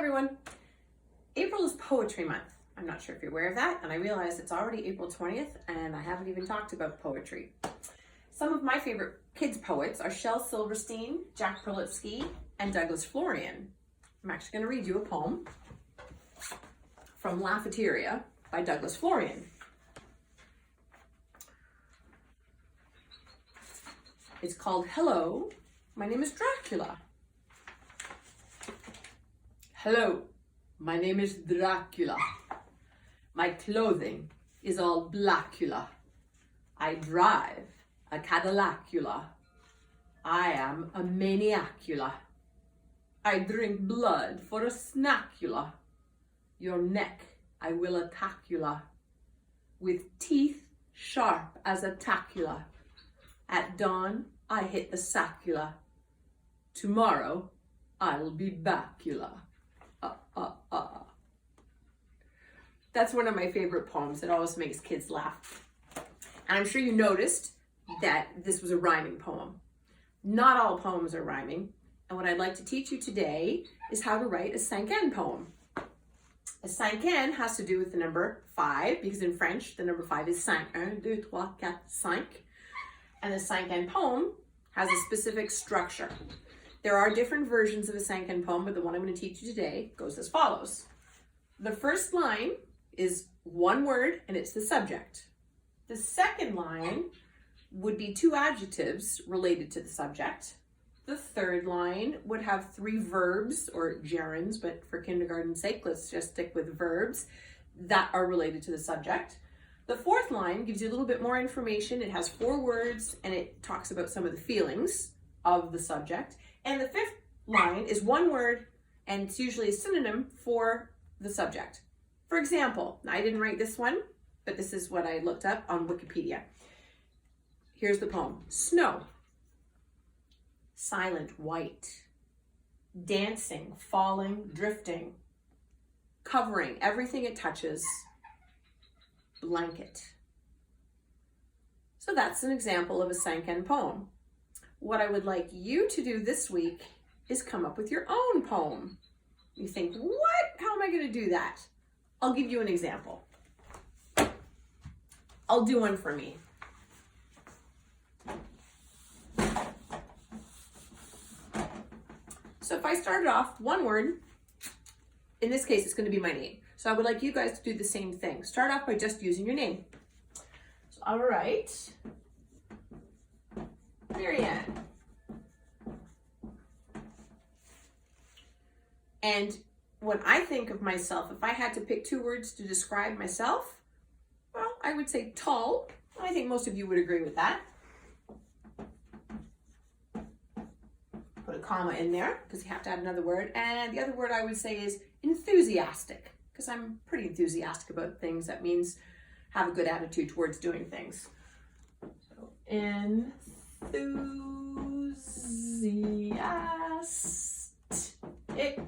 everyone. April is Poetry Month. I'm not sure if you're aware of that, and I realize it's already April 20th and I haven't even talked about poetry. Some of my favorite kids poets are Shel Silverstein, Jack Perlitsky, and Douglas Florian. I'm actually going to read you a poem from Laughateria by Douglas Florian. It's called Hello, My Name is Dracula. Hello, my name is Dracula. My clothing is all blackula. I drive a Cadillacula. I am a maniacula. I drink blood for a snackula. Your neck I will attackula. With teeth sharp as a tacula. At dawn I hit the sacula. Tomorrow I'll be backula. That's one of my favorite poems. It always makes kids laugh. And I'm sure you noticed that this was a rhyming poem. Not all poems are rhyming. And what I'd like to teach you today is how to write a Cinquain poem. A Cinquain has to do with the number 5, because in French, the number 5 is 5. 1, 2, 3, 4, 5. And the Cinquain poem has a specific structure. There are different versions of a Cinquain poem, but the one I'm going to teach you today goes as follows. The first line is one word, and it's the subject. The second line would be 2 adjectives related to the subject. The third line would have 3 verbs, or gerunds, but for kindergarten's sake, let's just stick with verbs that are related to the subject. The fourth line gives you a little bit more information. It has 4 words, and it talks about some of the feelings of the subject. And the fifth line is 1 word, and it's usually a synonym for the subject. For example, I didn't write this one, but this is what I looked up on Wikipedia. Here's the poem. Snow. Silent white. Dancing, falling, drifting. Covering everything it touches. Blanket. So that's an example of a Cinquain poem. What I would like you to do this week is come up with your own poem. You think, what? How am I going to do that? I'll give you an example. I'll do one for me. So if I started off 1 word, in this case, it's going to be my name. So I would like you guys to do the same thing. Start off by just using your name. So I'll write Marianne. And when I think of myself, if I had to pick 2 words to describe myself, well, I would say tall. I think most of you would agree with that. Put a comma in there because you have to add another word. And the other word I would say is enthusiastic, because I'm pretty enthusiastic about things. That means have a good attitude towards doing things. So enthusiastic.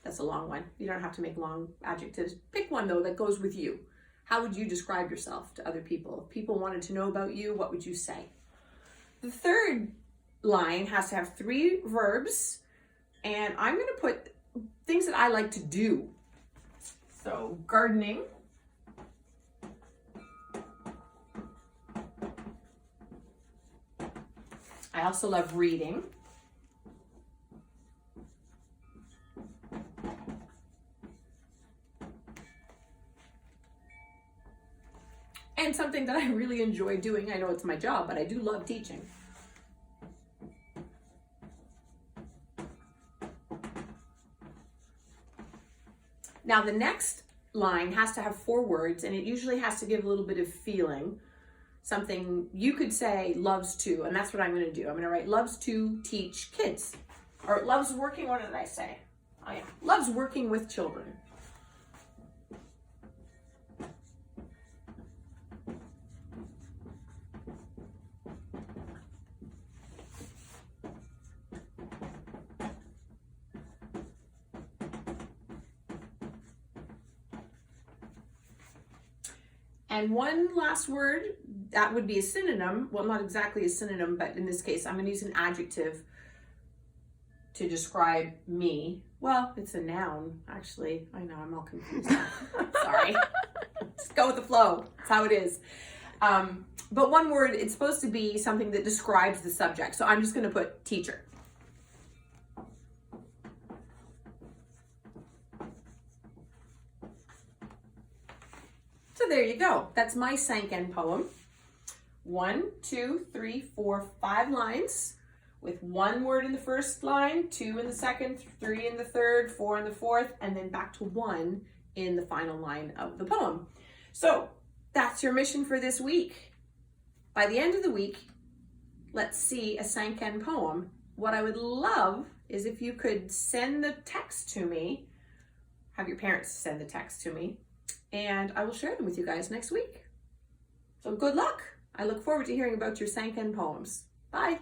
That's a long one. You don't have to make long adjectives. Pick one, though, that goes with you. How would you describe yourself to other people? If people wanted to know about you, what would you say? The third line has to have 3 verbs, and I'm going to put things that I like to do. So, gardening. I also love reading. And something that I really enjoy doing, I know it's my job, but I do love teaching. Now the next line has to have 4 words, and it usually has to give a little bit of feeling. Something you could say loves to, and that's what I'm going to do. I'm going to write loves to teach kids. Or loves working, what did I say? Oh yeah, loves working with children. And one last word, that would be a synonym. Well, not exactly a synonym, but in this case, I'm going to use an adjective to describe me. Well, it's a noun, actually. I know, I'm all confused now. Sorry. Just go with the flow. That's how it is. But one word, it's supposed to be something that describes the subject. So I'm just going to put teacher. So there you go. That's my Cinquain poem. 1, 2, 3, 4, 5 lines with one word in the first line, 2 in the second, 3 in the third, 4 in the fourth, and then back to 1 in the final line of the poem. So that's your mission for this week. By the end of the week, let's see a Cinquain poem. What I would love is if you could send the text to me, have your parents send the text to me, and I will share them with you guys next week. So good luck. I look forward to hearing about your Cinquain poems. Bye.